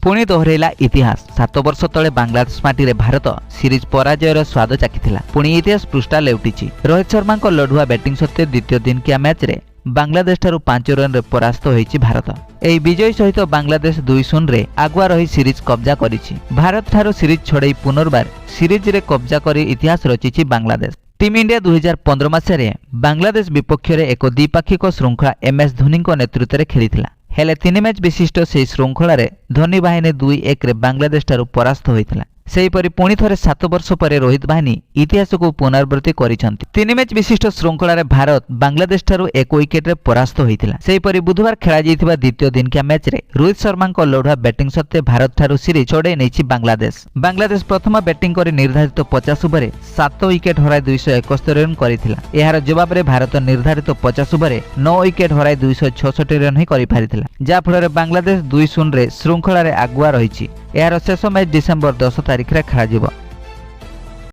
पुणी दोहरेला इतिहास। 7 वर्ष तले बांग्लादेश माटी रे भारत सीरीज पराजयर स्वाद चाखिथिला। पुणी इतिहास पृष्ठा लेउटिछि। रोहित शर्मा को लढुआ बैटिंग सत्ते द्वितीय दिनकिया मैच रे बांग्लादेश ठारू 5 रन रे परास्त होईछि भारत। एही विजय सहित बांग्लादेश 2-0 रे आगुआ रही सीरीज कब्जा करिछि। भारत ठारू सीरीज छोड़ई पुनर्बार सीरीज रे कब्जा करी इतिहास रचिछि बांग्लादेश। टीम इंडिया 2015 मसीह बांग्लादेश विपक्ष रे एक द्विपाक्षिक श्रृंखला MS धोनी नेतृत्व में खेलिथिला। हेले 3 मैच विशिष्ट से श्रृंखला रे धोनी बाहिनी 2-1 रे बांग्लादेश ठारू परास्त होइथिला। सेहीपरि पुणी थरे 7 वर्ष पर रोहित बाहिनी इतिहास को पुनरावृत्ति करिसंती। 3 मैच विशिष्ट श्रृंखला रे भारत बांग्लादेश ठारू 1 विकेट रे परास्त होइथिला। सेहीपरि बुधवार खेला जाइथिबा द्वितीय दिनकिया मैच रे रोहित शर्मा को लढुआ बैटिंग सत्ते भारत ठारू सीरीज छोड़े नैछि बांग्लादेश। बांग्लादेश प्रथम बैटिंग करी निर्धारित 50 ओवर 7 विकेट हराई 271 रन करिथिला। एहार जवाब रे भारत निर्धारित 50 ओवर 9 विकेट हराई 266 रन ही करि पारिथिला, जा फଳରେ बांग्लादेश 2-0 रे श्रृंखला रे आगुआ रहिछि। एहार शेष मैच डिसेंबर 10 तारिख रे खेला जिवो।